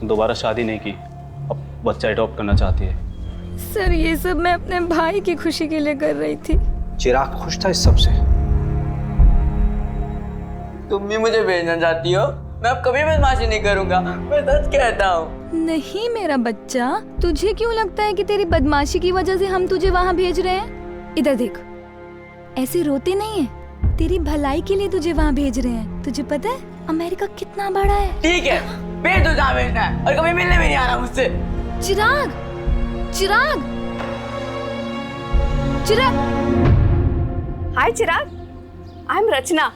दोबारा शादी नहीं की, अब बच्चा अडॉप्ट करना चाहती है। सर ये सब मैं अपने भाई की खुशी के लिए कर रही थी। चिराग खुश था इस सब से? तुम भी मुझे भेजना चाहती हो? मैं अब कभी बदमाशी नहीं करूंगा, मैं सच कहता हूँ। नहीं मेरा बच्चा, तुझे क्यों लगता है कि तेरी बदमाशी की वजह से हम तुझे वहाँ भेज रहे हैं? इधर देख, ऐसे रोते नहीं है, तेरी भलाई के लिए तुझे वहाँ भेज रहे हैं। तुझे पता है अमेरिका कितना बड़ा है? ठीक है, भेज दो जहाँ भेजना है, और कभी मिलने भी नहीं आना मुझसे। चिराग, चिराग, चिराग। हाय चिराग, आई एम रचना।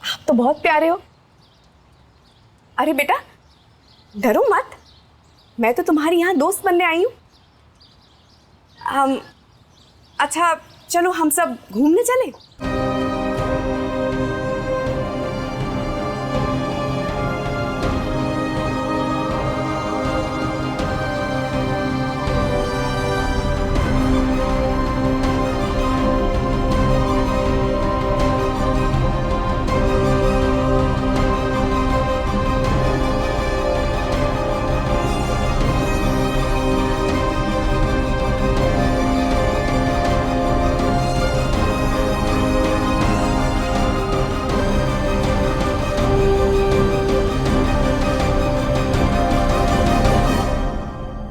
आप तो बहुत प्यारे हो। अरे बेटा डरो मत, मैं तो तुम्हारी यहाँ दोस्त बनने आई हूँ। अच्छा चलो हम सब घूमने चले।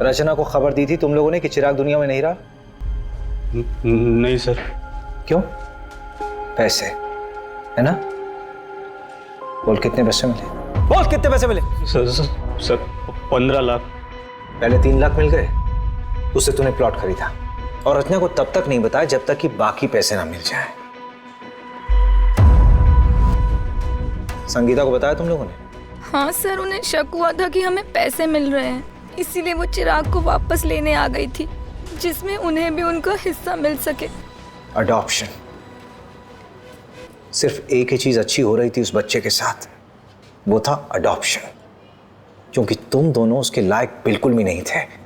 रचना को खबर दी थी तुम लोगों ने कि चिराग दुनिया में नहीं रहा? नहीं सर। क्यों? पैसे है ना? बोल कितने पैसे मिले? बोल कितने पैसे मिले? सर 15 लाख। पहले 3 लाख मिल गए, उससे तूने प्लॉट खरीदा और रचना को तब तक नहीं बताया जब तक कि बाकी पैसे ना मिल जाए। संगीता को बताया तुम लोगों ने? हाँ सर, उन्हें शक हुआ था कि हमें पैसे मिल रहे हैं, इसीलिए वो चिराग को वापस लेने आ गई थी, जिसमें उन्हें भी उनका हिस्सा मिल सके। अडॉप्शन। सिर्फ एक ही चीज अच्छी हो रही थी उस बच्चे के साथ, वो था अडॉप्शन, क्योंकि तुम दोनों उसके लायक बिल्कुल भी नहीं थे।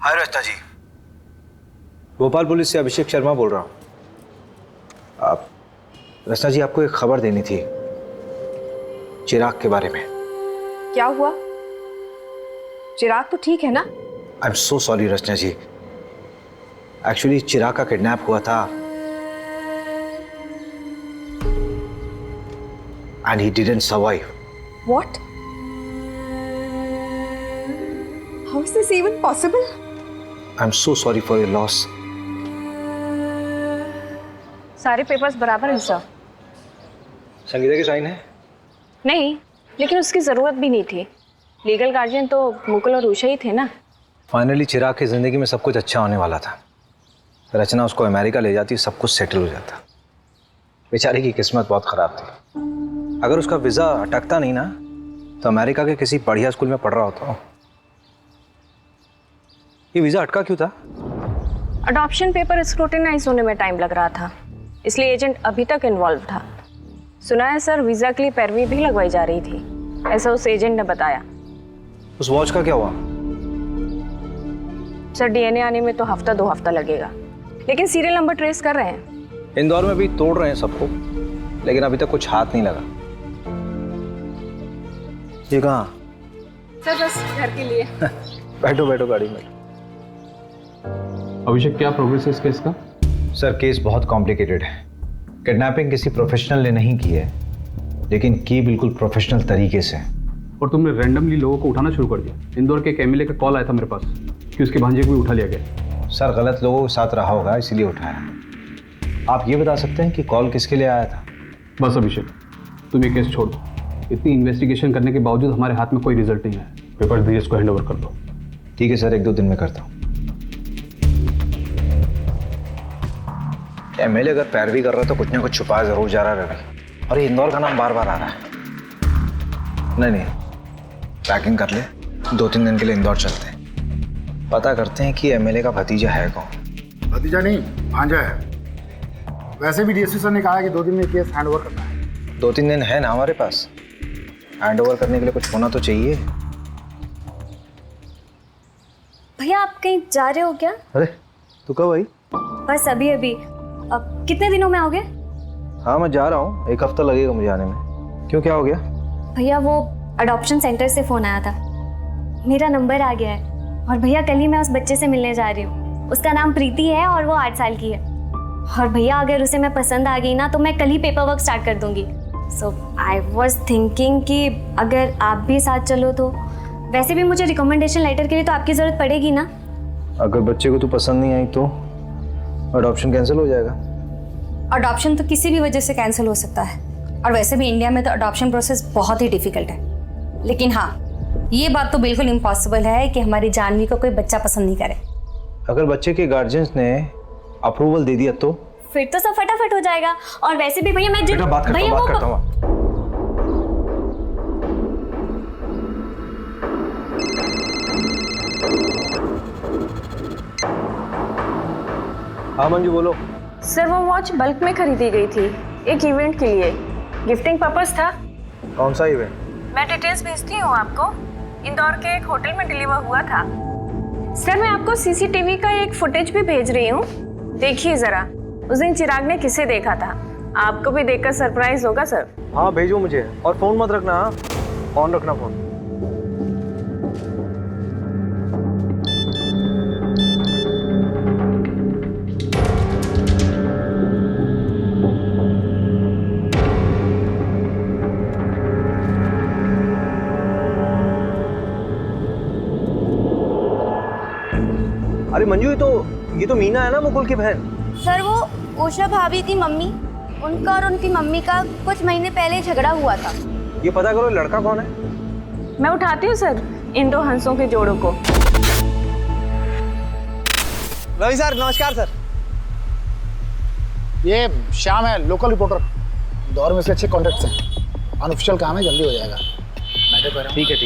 हाय रचना जी, भोपाल पुलिस से अभिषेक शर्मा बोल रहा हूं। आप रचना जी, आपको एक खबर देनी थी चिराग के बारे में। क्या हुआ? चिराग तो ठीक है ना? I am so sorry Rachna ji, actually Chirag का किडनैप हुआ था and he didn't survive. What? How is this even possible? I am so sorry for your loss. सारे पेपर्स बराबर हैं सर। संगीता की साइन है? नहीं, लेकिन उसकी जरूरत भी नहीं थी। लीगल गार्जियन तो मुकुल और उषा ही थे ना। फाइनली चिराग की जिंदगी में सब कुछ अच्छा होने वाला था। रचना उसको अमेरिका ले जाती, सब कुछ सेटल हो जाता। बेचारी की किस्मत बहुत खराब थी। अगर उसका वीजा अटकता नहीं ना, तो अमेरिका के किसी बढ़िया स्कूल में पढ़ रहा होता। ये वीजा अटका क्यों था? अडॉप्शन पेपर स्क्रूटिनाइज होने में टाइम लग रहा था, इसलिए एजेंट अभी तक इन्वॉल्व था। सुना है सर, वीजा के लिए पैरवी भी लगवाई जा रही थी, ऐसा उस एजेंट ने बताया। उस वॉच का क्या हुआ? सर डीएनए आने में तो हफ्ता 2 हफ्ता लगेगा, लेकिन सीरियल नंबर ट्रेस कर रहे हैं। इंदौर में भी तोड़ रहे हैं सबको, लेकिन अभी तक कुछ हाथ नहीं लगा। ये कहाँ? सर बस घर के लिए। बैठो बैठो गाड़ी में। अभिषेक, क्या प्रोग्रेस है इस केस का? सर केस बहुत कॉम्प्लिकेटेड है। किडनैपिंग किसी प्रोफेशनल ने नहीं की है, लेकिन की बिल्कुल प्रोफेशनल तरीके से। और तुमने रैंडमली लोगों को उठाना शुरू कर दिया। इंदौर के एक एमएलए का कॉल आया था मेरे पास कि उसके भांजे को भी उठा लिया गया। सर गलत लोगों के साथ रहा होगा, इसीलिए उठाया। आप ये बता सकते हैं कि कॉल किसके लिए आया था? बस अभिषेक, तुम ये केस छोड़ दो। इतनी इन्वेस्टिगेशन करने के बावजूद हमारे हाथ में कोई रिजल्ट नहीं है। पेपर धीरज को हैंड ओवर कर दो। ठीक है सर, 1-2 दिन में करता हूँ। एमएलए अगर पैरवी कर रहा है तो कुछ ना कुछ छुपा जरूर जा रहा है। और ये इंदौर का नाम बार बार आ रहा है। नहीं, पैकिंग कर ले, 2-3 दिन के लिए इंदौर चलते हैं। पता करते हैं कि एमएलए का भतीजा है कौन। भतीजा नहीं, भांजा है। वैसे भी डीएसपी सर ने कहा है कि 2 दिन में केस हैंड ओवर करना है। 2-3 दिन है ना हमारे पास, हैंड ओवर करने के लिए कुछ होना तो चाहिए। भैया आप कहीं जा रहे हो क्या? अरे तू कब आई? बस अभी अभी। अब कितने दिनों में आओगे? हाँ मैं जा रहा हूँ, 1 हफ्ता लगेगा मुझे आने में। क्यों, क्या हो गया? भैया वो अडॉप्शन सेंटर से फ़ोन आया था, मेरा नंबर आ गया है और भैया कल ही मैं उस बच्चे से मिलने जा रही हूँ। उसका नाम प्रीति है और वो 8 साल की है। और भैया अगर उसे मैं पसंद आ गई ना तो मैं कल ही पेपर वर्क स्टार्ट कर दूँगी। सो आई वॉज थिंकिंग कि अगर आप भी साथ चलो तो। वैसे भी मुझे रिकमेंडेशन लेटर के लिए तो आपकी ज़रूरत पड़ेगी ना। अगर बच्चे को तू पसंद नहीं आई तो अडॉप्शन कैंसिल हो जाएगा। अडॉप्शन तो किसी भी वजह से कैंसिल हो सकता है, और वैसे भी इंडिया में तो अडॉप्शन प्रोसेस बहुत ही डिफिकल्ट है। लेकिन हाँ, ये बात तो बिल्कुल इम्पॉसिबल है कि हमारी जानवी को कोई बच्चा पसंद नहीं करे। अगर बच्चे के गार्जियंस ने अप्रूवल दे दिया तो फिर तो सब फटाफट हो जाएगा। और वैसे भी भैया मैं बेटा बात करता हूँ। हाँ मंजू बोलो। सर वो वॉच बल्क में खरीदी गई थी एक इवेंट के लिए, गिफ्टिंग पर्पस था। कौन सा इवेंट? मैं डिटेल्स भेजती हूँ आपको। इंदौर के एक होटल में डिलीवर हुआ था। सर मैं आपको सीसीटीवी का एक फुटेज भी भेज रही हूँ, देखिए जरा। उस दिन चिराग ने किसे देखा था, आपको भी देखकर सरप्राइज होगा सर। हाँ भेजो मुझे, और फोन मत रखना, ऑन रखना फोन। अरे मंजू ये तो मीना है ना, मुकुल की बहन। सर वो उषा भाभी की मम्मी, उनका और उनकी मम्मी का कुछ महीने पहले झगड़ा हुआ था। ये पता करो लड़का कौन है। मैं उठाती हूँ सर इन 2 हंसों के जोड़ों को। रवि सर नमस्कार सर। ये श्याम है, लोकल रिपोर्टर। इंदौर में से अच्छे कॉन्टेक्ट्स हैं। अनऑफिशियल काम है, जल्दी हो जाएगा। मैटर कर रहा हूं। ठीक है।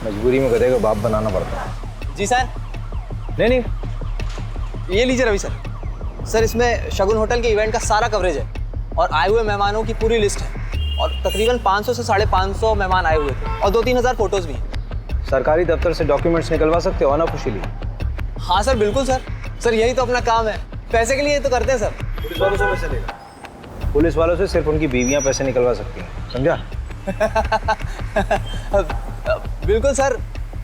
मजबूरी में गधे को बाप बनाना पड़ता है। जी सर। नहीं ये लीजिए रवि सर। सर इसमें शगुन होटल के इवेंट का सारा कवरेज है और आए हुए मेहमानों की पूरी लिस्ट है, और तकरीबन 500 से 550 मेहमान आए हुए थे और 2-3 हज़ार फोटोज भी हैं। सरकारी दफ्तर से डॉक्यूमेंट्स निकलवा सकते हो अनऑफिशियली? हाँ सर बिल्कुल सर। सर यही तो अपना काम है, पैसे के लिए तो करते हैं सर। पुलिस वालों से पैसे लेगा? पुलिस वालों से सिर्फ उनकी बीवियां पैसे निकलवा सकती हैं, समझा? बिल्कुल सर,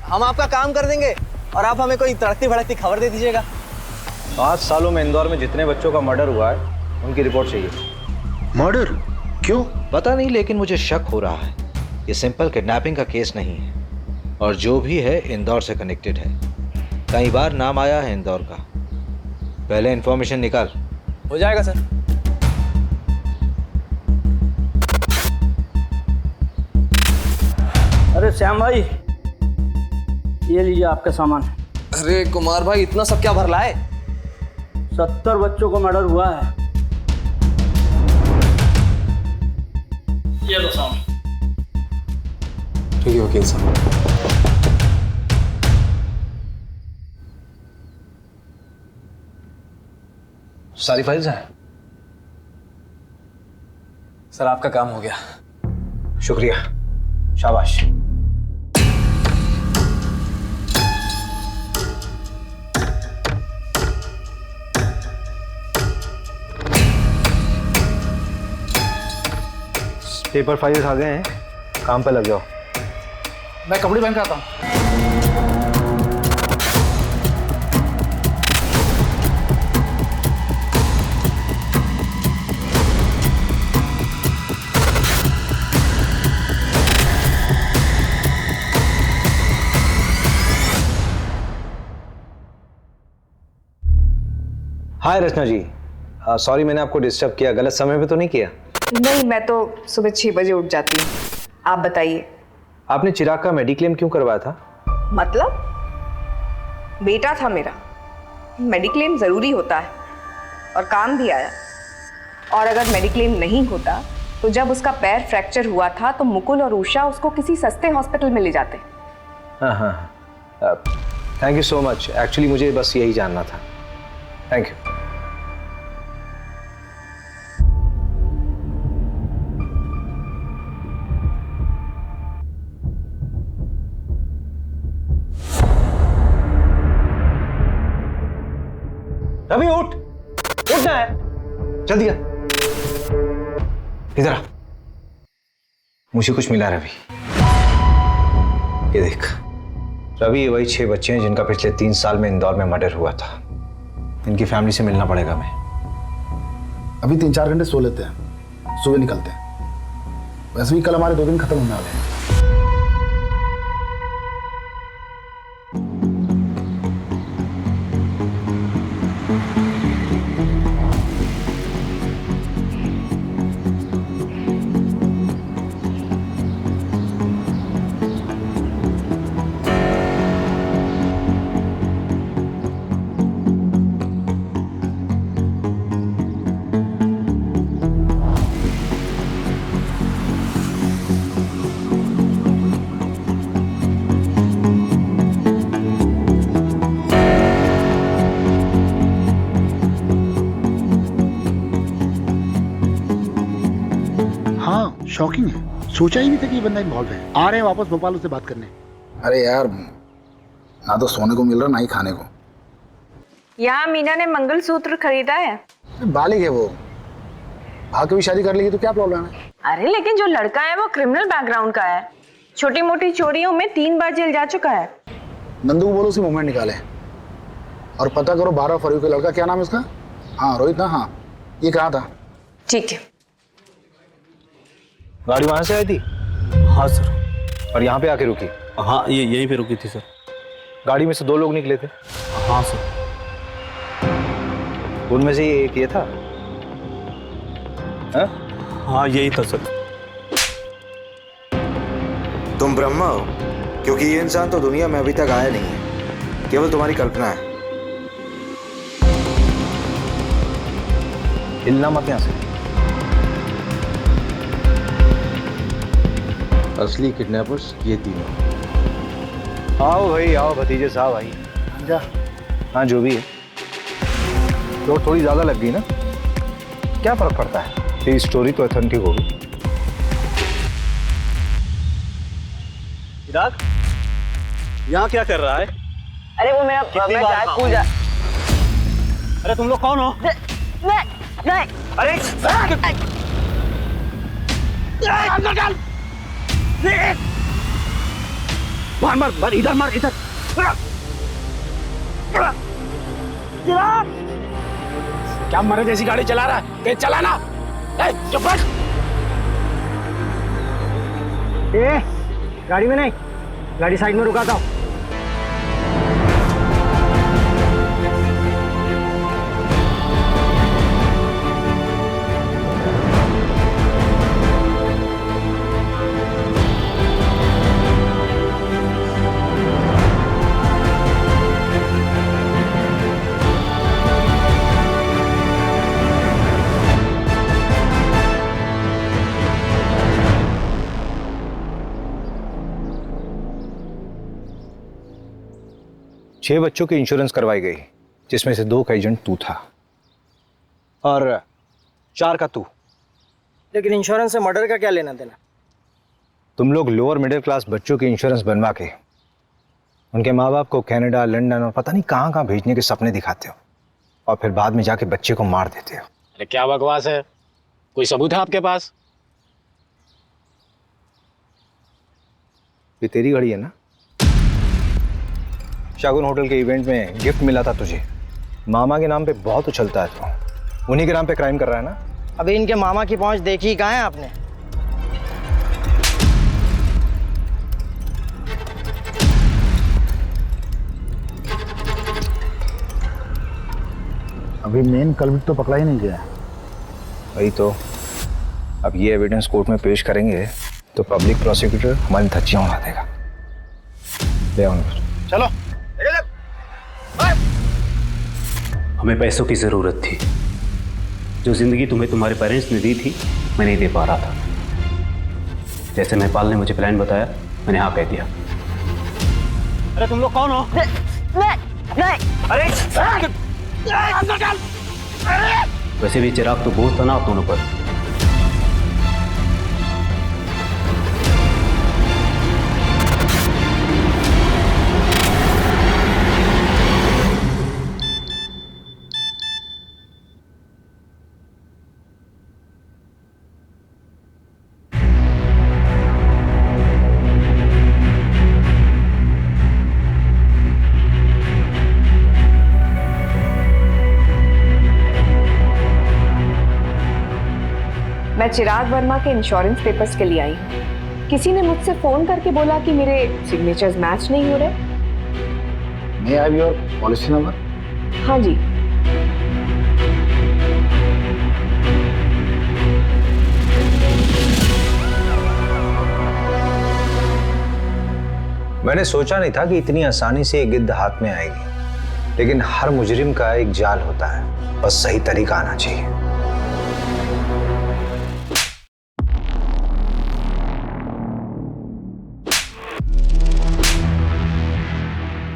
हम आपका काम कर देंगे और आप हमें कोई तड़कती भड़कती खबर दे दीजिएगा। 5 सालों में इंदौर में जितने बच्चों का मर्डर हुआ है उनकी रिपोर्ट चाहिए। मर्डर? क्यों? पता नहीं, लेकिन मुझे शक हो रहा है ये सिंपल किडनैपिंग का केस नहीं है, और जो भी है इंदौर से कनेक्टेड है। कई बार नाम आया है इंदौर का। पहले इंफॉर्मेशन निकाल। हो जाएगा सर। अरे श्याम भाई, ये लीजिए आपका सामान। अरे कुमार भाई, इतना सब क्या भर लाए? 70 बच्चों को मर्डर हुआ है। ये लो सामान। ठीक है वकील साहब। सारी फाइल्स हैं? सर आपका काम हो गया। शुक्रिया, शाबाश। पेपर फाइल्स आ गए हैं, काम पे लग जाओ। मैं कपड़े पहन के आता हूँ। हाय रचना जी, सॉरी मैंने आपको डिस्टर्ब किया, गलत समय पे तो नहीं किया? नहीं, मैं तो सुबह 6 बजे उठ जाती हूँ। आप बताइए। आपने चिराग का मेडिक्लेम क्यों करवाया था? मतलब? बेटा था मेरा, मेडिक्लेम ज़रूरी होता है और काम भी आया। और अगर मेडिक्लेम नहीं होता तो जब उसका पैर फ्रैक्चर हुआ था तो मुकुल और उषा उसको किसी सस्ते हॉस्पिटल में ले जाते। हाँ हाँ, thank you so much. Actually मुझे बस यही जानना था। Thank you. रवि उठ, उठना है, जल्दी आ, इधर आ। मुझे कुछ मिला रवि, ये देख। रवि, ये वही 6 बच्चे हैं जिनका पिछले 3 साल में इंदौर में मर्डर हुआ था। इनकी फैमिली से मिलना पड़ेगा मैं। अभी 3-4 घंटे सो लेते हैं, सुबह निकलते हैं। वैसे भी कल हमारे 2 दिन खत्म होने वाले हैं। शॉकिंग है, सोचा ही नहीं था कि ये बंदा इन्वॉल्व है। आ रहे हैं वापस भोपाल उससे बात करने। अरे यार, ना तो सोने को मिल रहा ना ही खाने को। यहाँ मीना ने मंगलसूत्र खरीदा है। बालिग है वो, आके भी शादी कर लेगी तो क्या प्रॉब्लम है? अरे लेकिन जो लड़का है वो क्रिमिनल बैकग्राउंड का है, छोटी मोटी चोरियों में 3 बार जेल जा चुका है। नंदू को बोलो उसी मूवमेंट निकाले और पता करो 12 फरवरी का लड़का, क्या नाम है उसका? हाँ रोहित ना, हाँ ये कहा था। ठीक है। गाड़ी वहां से आई थी? हाँ सर। और यहाँ पे आके रुकी? हाँ, ये यहीं पे रुकी थी सर। गाड़ी में से 2 लोग निकले थे? हाँ सर। उनमें से एक ये था? हाँ यही था सर। तुम ब्रह्मा हो, क्योंकि ये इंसान तो दुनिया में अभी तक आया नहीं है, केवल तुम्हारी कल्पना है। हिलना मत यहाँ से। असली किडनैपर्स ये तीनों। आओ भाई आओ, भतीजे साहब आई। जा। हाँ जो भी है, तो थोड़ी ज्यादा लग गई ना, क्या फर्क पड़ता है, ये स्टोरी तो ऑथेंटिक होगी। चिराग, यहाँ क्या कर रहा है? अरे वो मेरा स्कूल जा। अरे तुम लोग कौन हो? नहीं। अरे मार मार मार, इधर मार, इधर। क्या मरे जैसी गाड़ी चला रहा है? तेज चलाना। चुप रख। गाड़ी में नहीं, गाड़ी साइड में रुकाता हूँ। छह बच्चों की इंश्योरेंस करवाई गई, जिसमें से 2 का एजेंट तू था और 4 का तू। लेकिन इंश्योरेंस से मर्डर का क्या लेना देना? तुम लोग लोअर मिडिल क्लास बच्चों की इंश्योरेंस बनवा के उनके माँ बाप को कनाडा, लंदन और पता नहीं कहाँ कहाँ भेजने के सपने दिखाते हो और फिर बाद में जाके बच्चे को मार देते हो। अरे क्या बकवास है, कोई सबूत है आपके पास? ये तेरी घड़ी है ना? शागुन होटल के इवेंट में गिफ्ट मिला था तुझे, मामा के नाम पे बहुत उछलता है तू, उन्हीं के नाम पे क्राइम कर रहा है ना? अभी इनके मामा की पहुंच देखी कहाँ है आपने? अभी मेन कल्प्रिट तो पकड़ा ही नहीं गया। वही तो, अब ये एविडेंस कोर्ट में पेश करेंगे तो पब्लिक प्रोसिक्यूटर हमारी धज्जियां उड़ा देगा। ले आओ चलो। हमें पैसों की जरूरत थी, जो ज़िंदगी तुम्हें तुम्हारे पेरेंट्स ने दी थी, मैं नहीं दे पा रहा था। जैसे महिपाल ने मुझे प्लान बताया, मैंने हाँ कह दिया। अरे तुम लोग कौन हो? अरे वैसे भी चिराग तो बोझ था ना आप दोनों पर। मैं चिराग वर्मा के इंश्योरेंस पेपर्स के लिए आई हूँ। किसी ने मुझसे फोन करके बोला कि मेरे सिग्नेचर्स मैच नहीं हो रहे। May I have your policy number? हाँ जी। मैंने सोचा नहीं था कि इतनी आसानी से एक गिद्ध हाथ में आएगी, लेकिन हर मुजरिम का एक जाल होता है, बस सही तरीका आना चाहिए।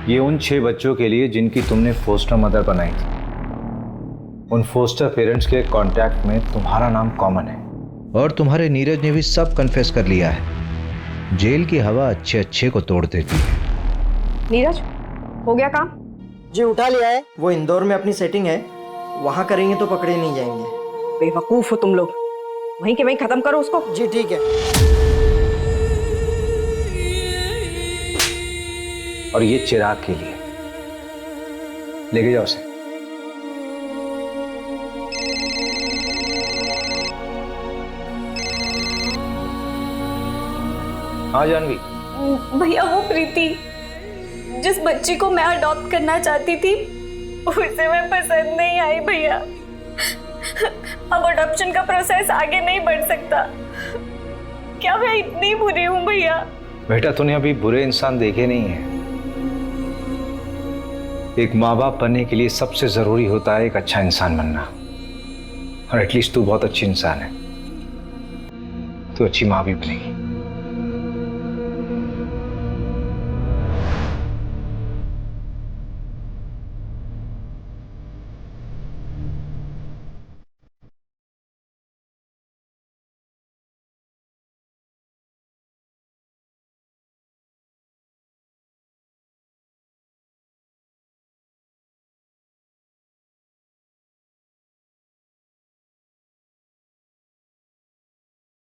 ये उन 6 बच्चों के लिए जिनकी तुमने फोस्टर मदर बनाई थी। उन फोस्टर पेरेंट्स के कांटेक्ट में तुम्हारा नाम कॉमन है। और तुम्हारे नीरज ने भी सब कन्फेस कर लिया है। जेल की हवा अच्छे अच्छे को तोड़ देती है। नीरज, हो गया काम? जी उठा लिया है। वो इंदौर में अपनी सेटिंग है, वहाँ करेंगे तो पकड़े नहीं जाएंगे। बेवकूफ हो तुम लोग, वहीं के वहीं खत्म करो उसको। जी ठीक है। और ये चिराग के लिए, लेके जाओ उसे। हाँ जानवी। भैया वो प्रीति जिस बच्ची को मैं अडॉप्ट करना चाहती थी, उसे मैं पसंद नहीं आई भैया। अब अडॉप्शन का प्रोसेस आगे नहीं बढ़ सकता। क्या मैं इतनी बुरी हूँ भैया? बेटा तूने अभी बुरे इंसान देखे नहीं है। एक माँ बाप बनने के लिए सबसे जरूरी होता है एक अच्छा इंसान बनना, और एटलीस्ट तू बहुत अच्छी इंसान है। तू अच्छी माँ भी बनेगी।